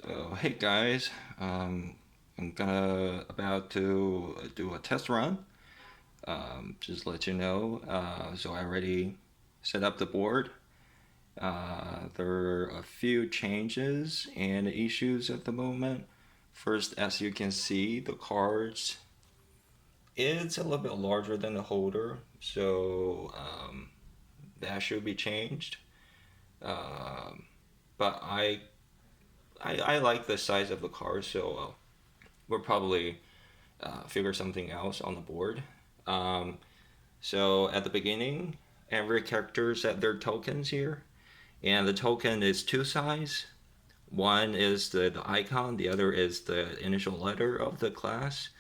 So hey guys, I'm gonna about to do a test run. Just let you know. So I already set up the board. There are a few changes and issues at the moment. First, as you can see, the cards it's a little bit larger than the holder, so that should be changed. Um, but I like the size of the card, so we'll probably figure something else on the board. Um, so at the beginning, every character set their tokens here, and the token is two size. One is the icon, the other is the initial letter of the class.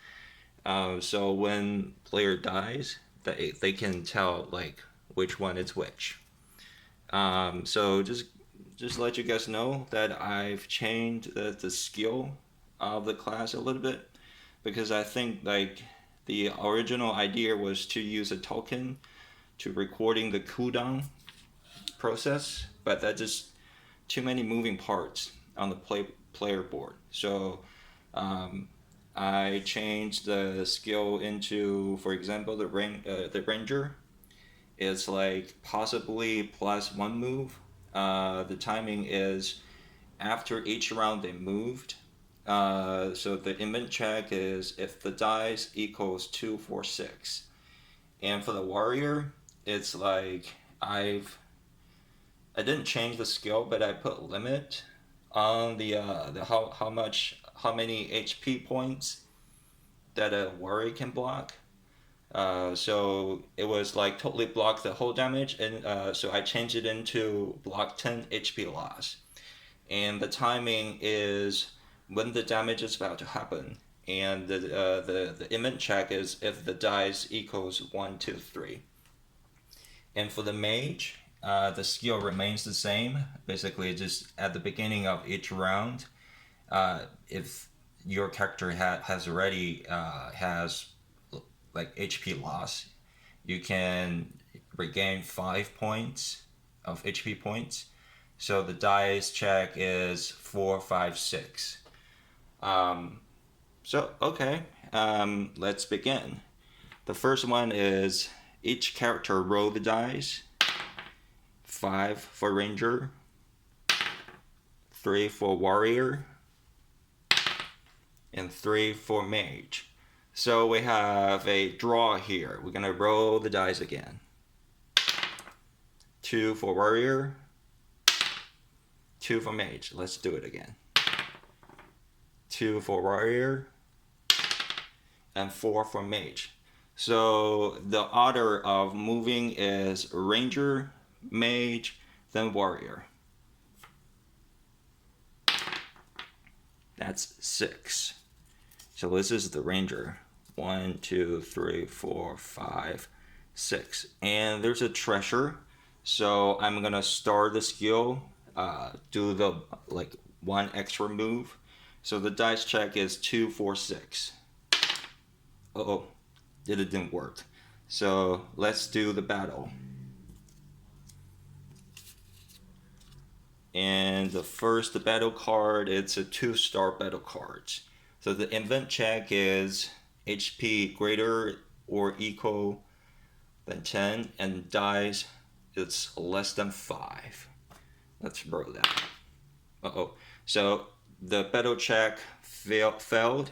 So when player dies, they can tell like which one is which. So just let you guys know that I've changed the skill of the class a little bit because I think like the original idea was to use a token to recording the cooldown process, but that just too many moving parts on the player board. So um, I changed the skill into, for example, the ranger. It's like possibly plus one move. The timing is after each round they moved. So the invent check is if the dice equals 2, 4, 6. And for the warrior, it's like I didn't change the skill, but I put limit on the how many HP points that a warrior can block. So it was like totally block the whole damage, and so I changed it into block 10 HP loss. And the timing is when the damage is about to happen, and the image check is if the dice equals 1, 2, 3. And for the mage, the skill remains the same. Basically, just at the beginning of each round, if your character has already has like HP loss, you can regain 5 points of HP points. So the dice check is 4, 5, 6. Um, so okay, let's begin. The first one is each character roll the dice. 5 for ranger, 3 for warrior, and 3 for mage. So we have a draw here. We're gonna roll the dice again. 2 for warrior, 2 for mage. Let's do it again. 2 for warrior, and 4 for mage. So the order of moving is ranger, mage, then warrior. That's 6. So this is the ranger. 1, 2, 3, 4, 5, 6. And there's a treasure. So I'm gonna start the skill, do the like one extra move. So the dice check is 2, 4, 6. Oh, it didn't work. So let's do the battle. And the first battle card, it's a 2-star battle card. So the invent check is HP greater or equal than 10, and dice it's less than 5. Let's roll that. Uh-oh. So the battle check failed,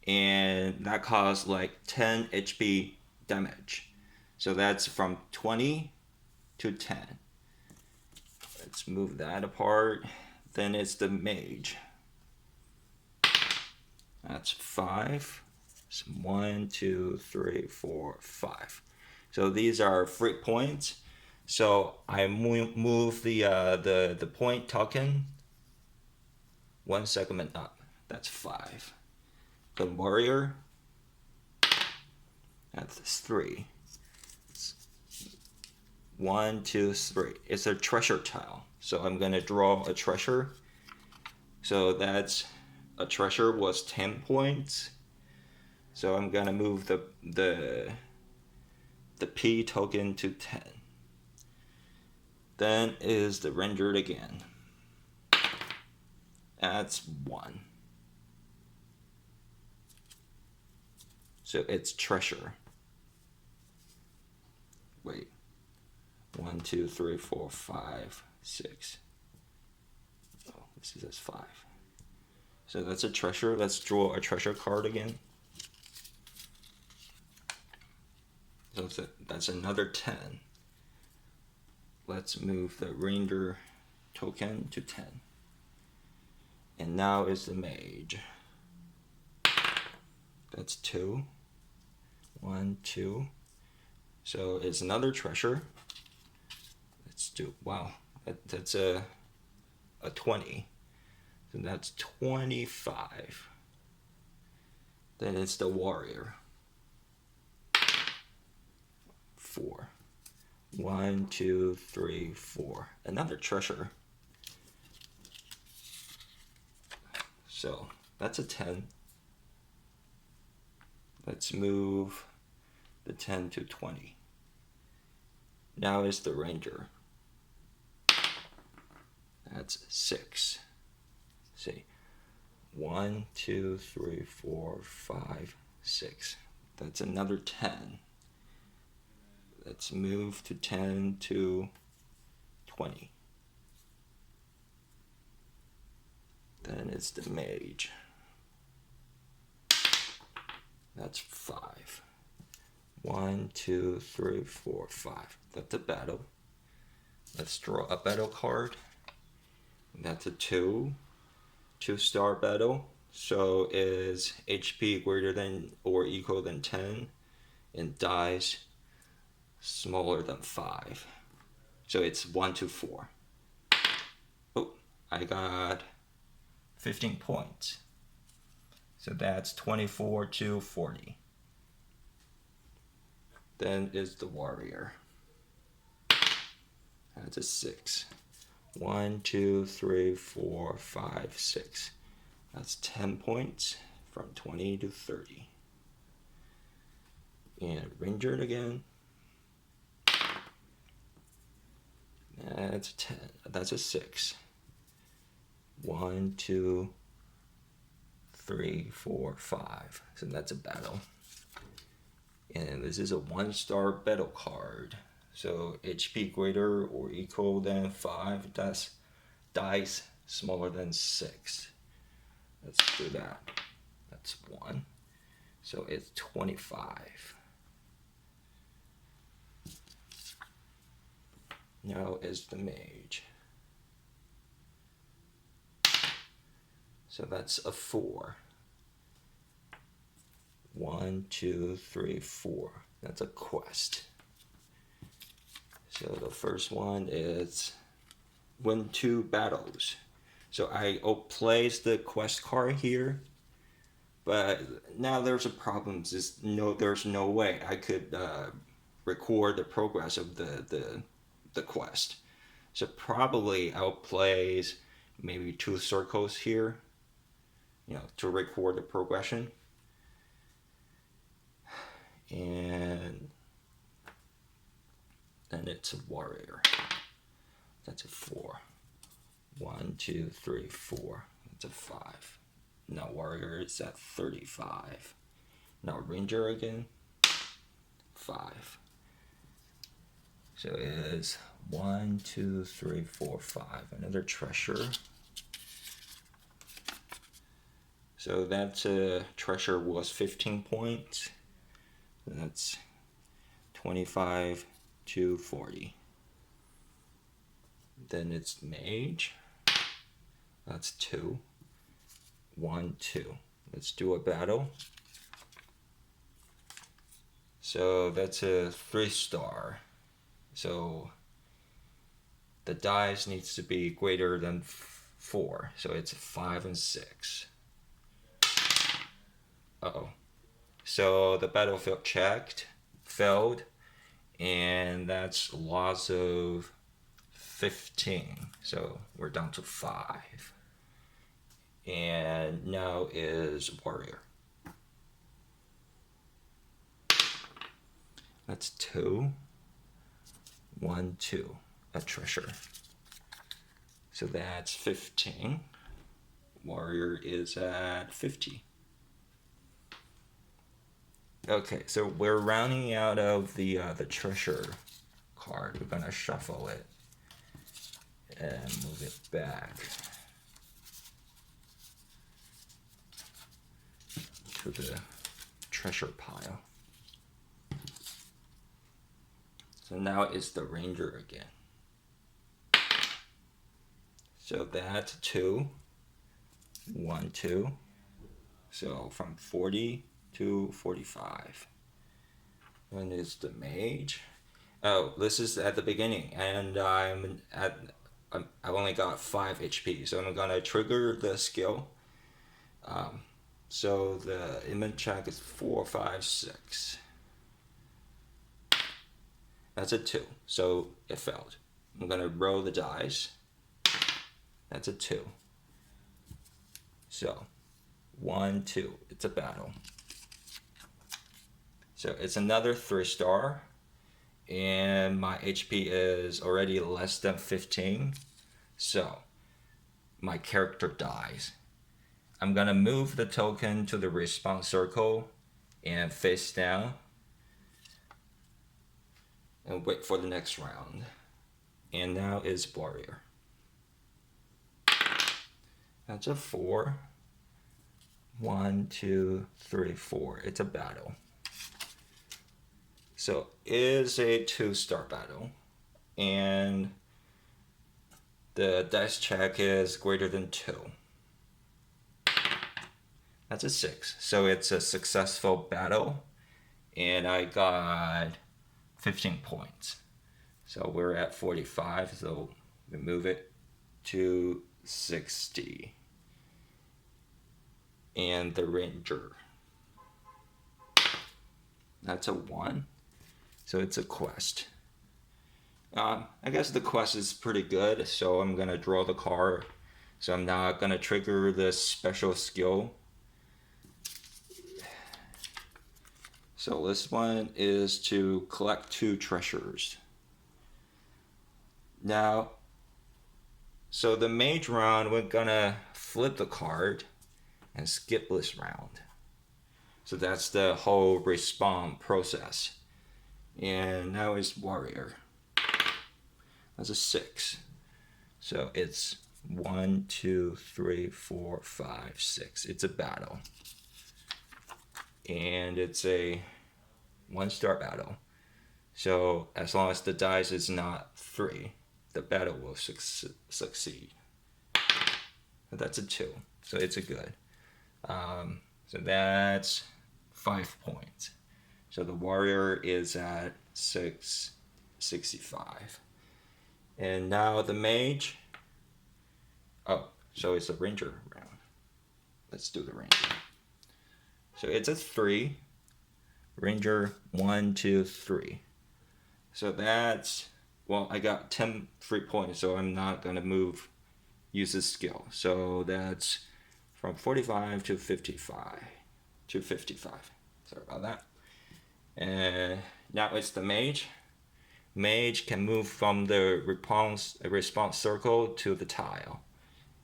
and that caused like 10 HP damage. So that's from 20 to 10. Let's move that apart. Then it's the mage. That's 5. So 1, 2, 3, 4, 5. So these are free points. So I move the point token one segment up. That's 5. The warrior. That's 3. It's 1, 2, 3. It's a treasure tile. So I'm gonna draw a treasure. So that's a treasure was 10 points. So I'm gonna move the P token to 10. Then is the rendered again. That's 1. So it's treasure. Wait. 1, 2, 3, 4, 5, 6. Oh, this is 5. So that's a treasure. Let's draw a treasure card again. So that's another 10. Let's move the ranger token to 10. And now is the mage. That's 2. 1, 2. So it's another treasure. Let's do, wow, that's a 20. So that's 25. Then it's the warrior. 4. 1, 2, 3, 4. Another treasure. So that's a 10. Let's move the 10 to 20. Now is the ranger. That's 6. See, 1, 2, 3, 4, 5, 6. That's another 10. Let's move to 10 to 20. Then it's the mage. That's 5. 1, 2, 3, 4, 5. That's a battle. Let's draw a battle card. That's a 2. 2-star battle. So is HP greater than or equal than 10 and dies smaller than 5. So it's 1 to 4. Oh, I got 15 points. So that's 24 to 40. Then is the warrior. That's a 6. 1, 2, 3, 4, 5, 6. That's 10 points from 20 to 30. And ranger again. That's a 10. That's a 6. 1, 2, 3, 4, 5. So that's a battle. And this is a 1-star battle card. So HP greater or equal than 5. That's dice smaller than 6. Let's do that. That's 1. So it's 25. Now is the mage. So that's a 4. 1, 2, 3, 4. That's a quest. So the first one is win 2 battles. So I placed the quest card here, but now there's a problem. There's no way I could record the progress of the quest. So probably I'll place maybe 2 circles here, to record the progression. And then it's a warrior. That's a 4. 1, 2, 3, 4. That's a 5. Now warrior is at 35. Now ranger again. 5. So it is 1, 2, 3, 4, 5. Another treasure. So that treasure was 15 points. That's 25 to 40. Then it's mage. That's 2. 1, 2. Let's do a battle. So that's a 3-star. So the dice needs to be greater than 4. So it's 5 and 6. Uh-oh. So the battlefield checked, failed, and that's loss of 15. So we're down to 5. And now is warrior. That's 2. 1, 2. A treasure. So that's 15. warrior is at 50. Okay, so we're rounding out of the treasure card. We're gonna shuffle it and move it back to the treasure pile. So now it's the ranger again. So that's 2, 1, 2. So from 40 to 45. And it's the mage. Oh, this is at the beginning, and I've only got 5 HP, so I'm gonna trigger the skill. So the image check is 4, 5, 6. That's a 2, so it failed. I'm gonna roll the dice. That's a 2. So 1, 2. It's a battle. So it's another 3-star, and my HP is already less than 15. So my character dies. I'm gonna move the token to the respawn circle and face down and wait for the next round. And now is warrior. That's a 4. 1, 2, 3, 4. It's a battle. So it is a 2-star battle, and the dice check is greater than 2. That's a 6. So it's a successful battle, and I got 15 points. So we're at 45, so we move it to 60. And the ranger. That's a 1. So it's a quest. I guess the quest is pretty good, so I'm gonna draw the card. So I'm not gonna trigger this special skill. So this one is to collect 2 treasures. Now, so the mage round, we're gonna flip the card and skip this round. So that's the whole respawn process. And now it's warrior. That's a 6. So it's 1, 2, 3, 4, 5, 6. It's a battle. And it's a 1-star battle. So as long as the dice is not 3, the battle will succeed. That's a 2. So it's a good. So that's 5 points. So the warrior is at 665. And now the mage. Oh, so it's a ranger round. Let's do the ranger. So it's a 3. Ranger 1, 2, 3. So that's, well, I got 10 free points, so I'm not gonna use this skill. So that's from 45 to 55. Sorry about that. And now it's the mage. Mage can move from the response circle to the tile.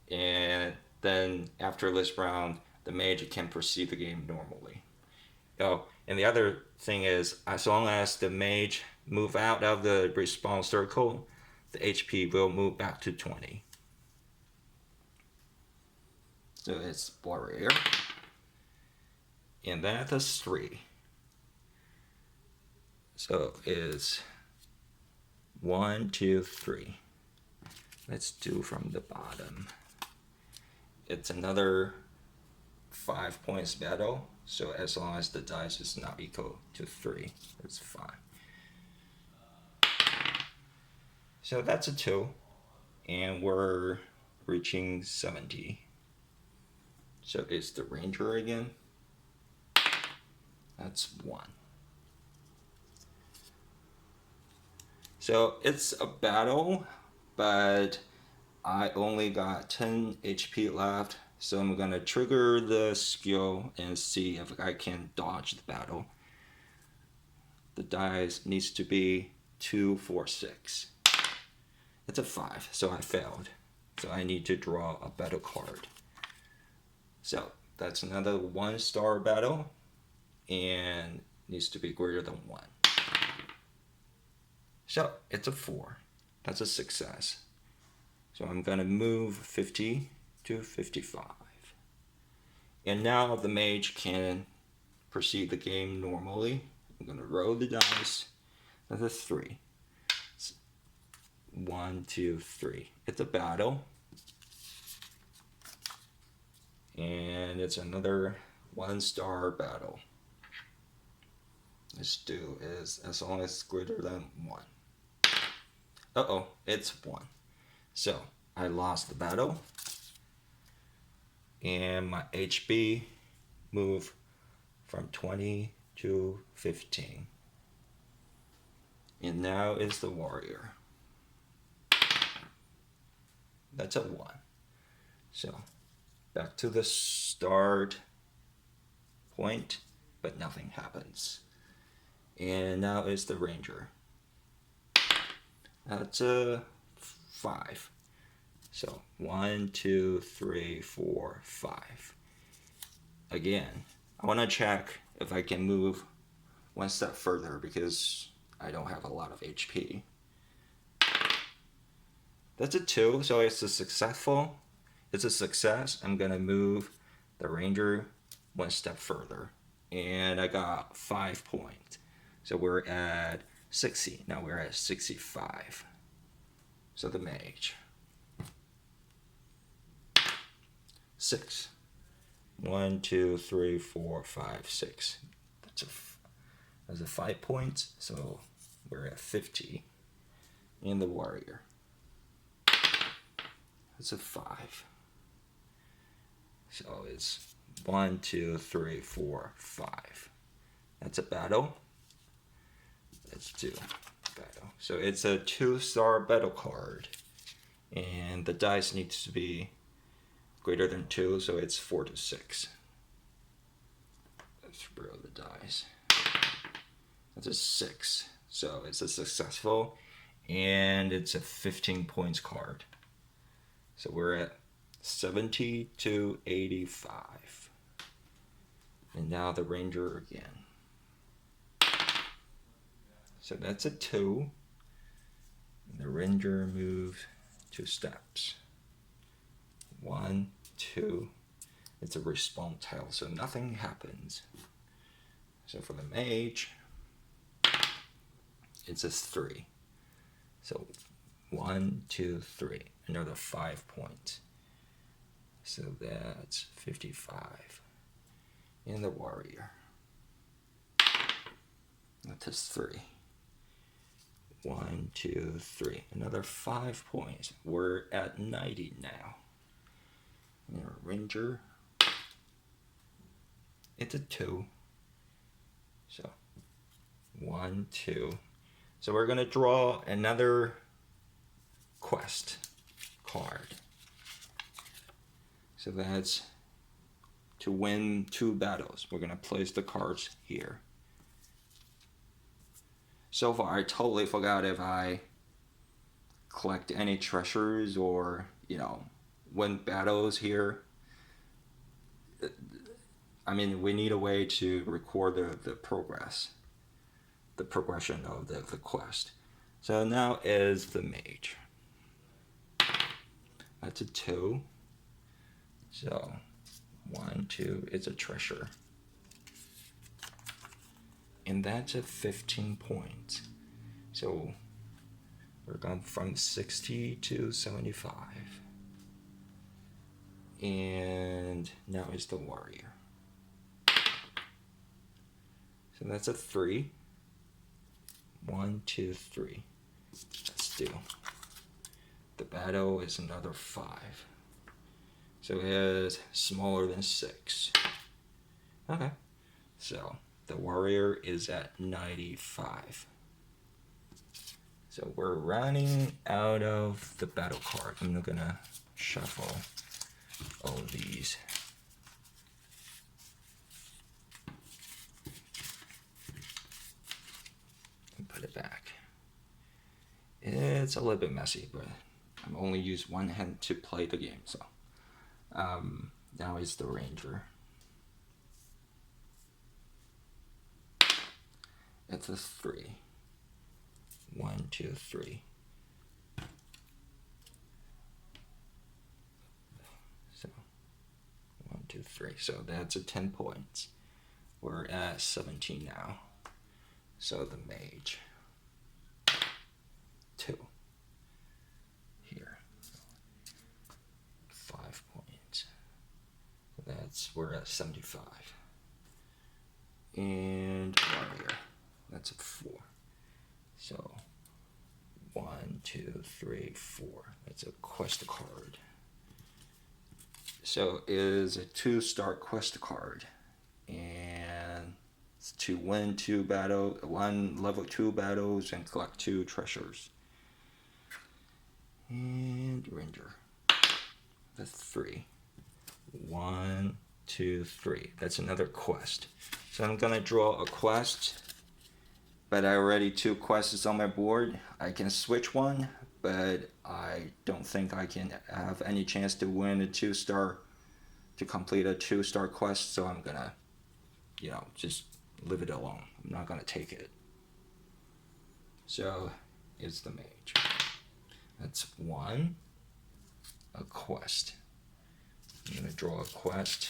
And then after this round, the mage can proceed the game normally. Oh, and the other thing is, as long as the mage move out of the response circle, the HP will move back to 20. So it's warrior. And that is 3. So it's 1, 2, 3. Let's do from the bottom. It's another 5 points battle. So as long as the dice is not equal to 3, it's fine. So that's a 2. And we're reaching 70. So it's the ranger again. That's 1. So it's a battle, but I only got 10 HP left. So I'm gonna trigger the skill and see if I can dodge the battle. The dice needs to be 2, 4, 6. It's a 5, so I failed. So I need to draw a battle card. So that's another 1-star battle and needs to be greater than 1. So it's a 4. That's a success. So I'm gonna move 50 to 55. And now the mage can proceed the game normally. I'm gonna roll the dice. That's a 3. 1, 2, 3. It's a battle. And it's another 1-star battle. Let's do is as long as it's greater than 1. Uh-oh, it's 1. So I lost the battle. And my HB moved from 20 to 15. And now is the warrior. That's a 1. So back to the start point, but nothing happens. And now is the ranger. That's a 5. So 1, 2, 3, 4, 5. Again, I want to check if I can move 1 step further because I don't have a lot of HP. That's a 2, so it's a successful. It's a success. I'm gonna move the ranger 1 step further, and I got 5 points. So we're at 60. Now we're at 65. So the mage. 6. 1, 2, 3, 4, 5, 6. That's a 5 points. So we're at 50. And the warrior. That's a 5. So it's 1, 2, 3, 4, 5. That's a battle. Let's do battle. So it's a 2-star battle card. And the dice needs to be greater than 2, so it's 4 to 6. Let's roll the dice. That's a 6. So it's a successful. And it's a 15 points card. So we're at 70 to 85. And now the ranger again. So that's a 2. And the ranger moves 2 steps. 1, 2. It's a respawn tile, so nothing happens. So for the mage, it's a 3. So 1, 2, 3. Another 5 points. So that's 55. And the warrior. That's 3. 1, 2, 3. Another 5 points. We're at 90 now. And our ranger. It's a 2. So 1, 2. So we're gonna draw another quest card. So that's to win 2 battles. We're gonna place the cards here. So far, I totally forgot if I collect any treasures or, win battles here. I mean, we need a way to record the progress, the progression of the quest. So now is the mage. That's a 2. So 1, 2, it's a treasure. And that's a 15 points. So we're going from 60 to 75. And now is the warrior. So that's a 3. 1, 2, 3. Let's do. The battle is another 5. So it is smaller than 6. Okay. So the warrior is at 95. So we're running out of the battle card. I'm gonna shuffle all these. And put it back. It's a little bit messy, but I'm only use one hand to play the game, so Now it's the Ranger. It's a 3. 1, 2, 3. So 1, 2, 3. So that's a 10 points. We're at 17 now. So the Mage. 2. Here. 5 points. We're at 75. And Warrior. That's a 4. So 1, 2, 3, 4. That's a quest card. So it is a 2-star quest card. And it's to win 1 level 2 battles and collect 2 treasures. And Ranger. That's 3. 1, 2, 3. That's another quest. So I'm gonna draw a quest, but I already 2 quests on my board. I can switch one, but I don't think I can have any chance to win a 2-star, to complete a 2-star quest. So I'm gonna, just leave it alone. I'm not gonna take it. So it's the Mage. That's 1. A quest. I'm gonna draw a quest.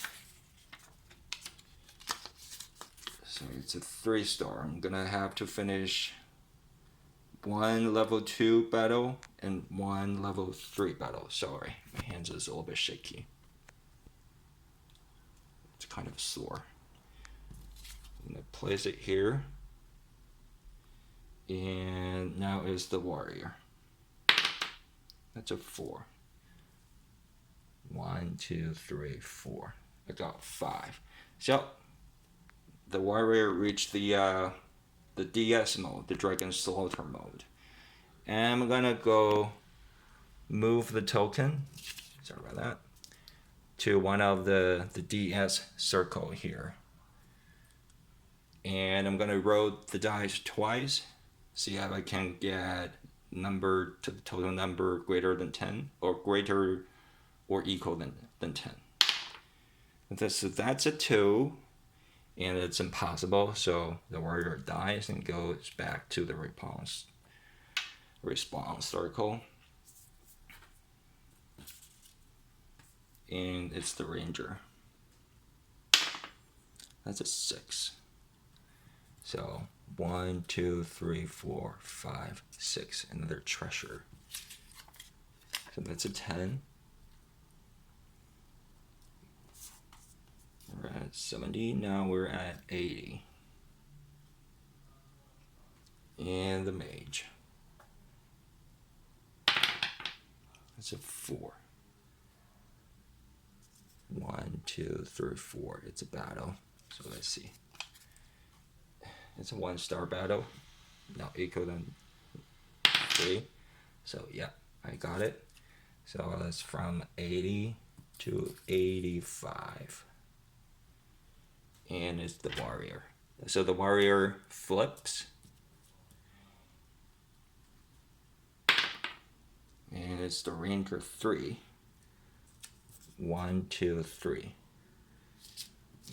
So it's a 3-star. I'm gonna have to finish 1 level 2 battle and 1 level 3 battle. Sorry, my hands is a little bit shaky. It's kind of sore. I'm gonna place it here. And now is the Warrior. That's a 4. 1, 2, 3, 4. I got 5. So the Warrior reached the DS mode, the Dragon Slaughter mode. And I'm gonna go move the token, sorry about that, to one of the DS circle here. And I'm gonna roll the dice twice, see if I can get number to the total number greater than 10, or greater or equal than 10. So that's a 2. And it's impossible, so the Warrior dies and goes back to the respawn circle. And it's the Ranger. That's a 6. So 1, 2, 3, 4, 5, 6. Another treasure. So that's a 10. We're at 70, now we're at 80. And the Mage. That's a 4. 1, 2, 3, 4. It's a battle. So let's see. It's a 1-star battle. Now equal than 3. So yeah, I got it. So that's from 80 to 85. And it's the Warrior. So the Warrior flips. And it's the Ranger 3. 1, 2, 3.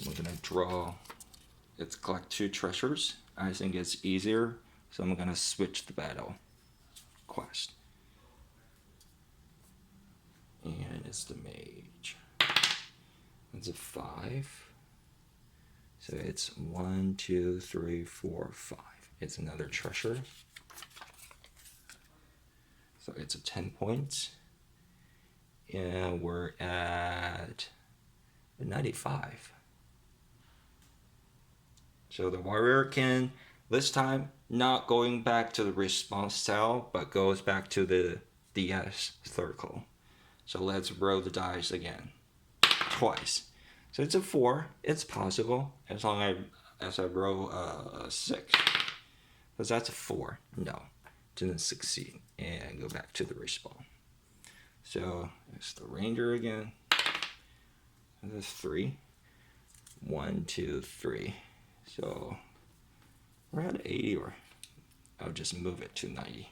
We're gonna draw. It's collect 2 treasures. I think it's easier, so I'm gonna switch the battle quest. And it's the Mage. It's a 5. So it's 1, 2, 3, 4, 5. It's another treasure. So it's a 10 points. And we're at 95. So the Warrior can, this time, not going back to the response cell, but goes back to the DS circle. So let's roll the dice again. Twice. So it's a 4. It's possible as long as I roll a 6. Because that's a 4. No, didn't succeed. And go back to the respawn. So it's the Ranger again. And that's 3. 1, 2, 3. So we're at 80, or I'll just move it to 90.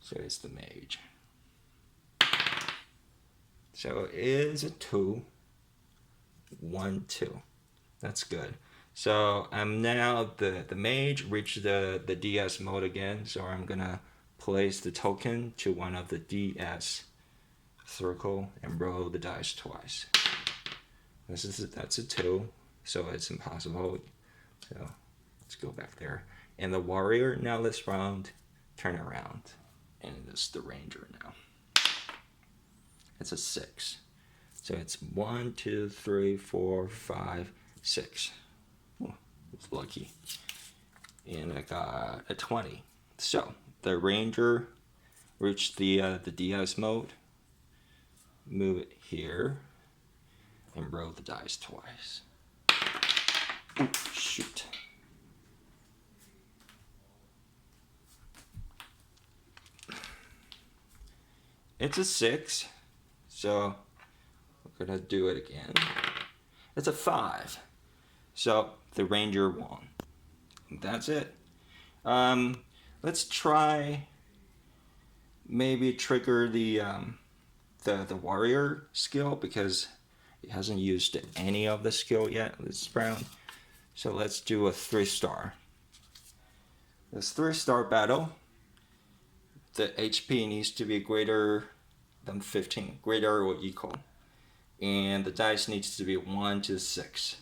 So it's the Mage. So it is a 2. 1, 2. That's good. So I'm now the mage reached the DS mode again. So I'm gonna place the token to one of the DS circle and roll the dice twice. That's a 2, so it's impossible. So let's go back there. And the warrior now this round, turn around, and it's the ranger now. It's a 6. So it's 1, 2, 3, 4, 5, 6. Oh, it's lucky. And I got a 20. So the ranger reached the DS mode. Move it here and roll the dice twice. Ooh, shoot. It's a 6. So we're gonna do it again. It's a 5. So the ranger won. That's it. Let's try maybe trigger the warrior skill because he hasn't used any of the skill yet this round. So let's do a 3-star. This 3-star battle, the HP needs to be greater than 15, greater or equal. And the dice needs to be 1 to 6.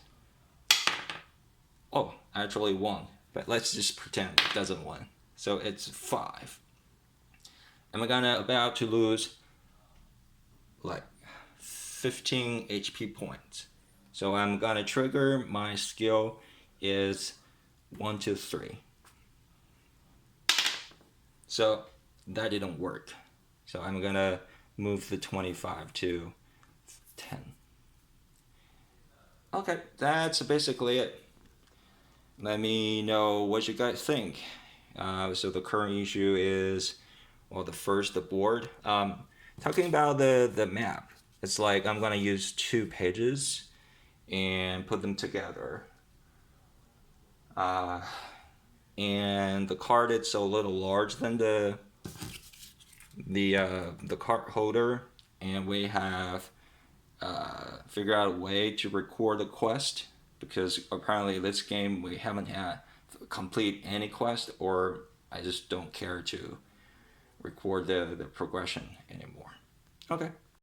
Oh, actually 1. But let's just pretend it doesn't win. So it's 5. I'm about to lose like 15 HP points. So I'm gonna trigger my skill is 1, 2, 3. So that didn't work. So I'm gonna move the 25 to 10. Okay, that's basically it. Let me know what you guys think. So the current issue is, well, the board. Talking about the map, it's like I'm gonna use 2 pages and put them together. And the card it's a little large than the card holder, and we have figured out a way to record the quest because apparently this game we haven't had complete any quest, or I just don't care to record the progression anymore. Okay.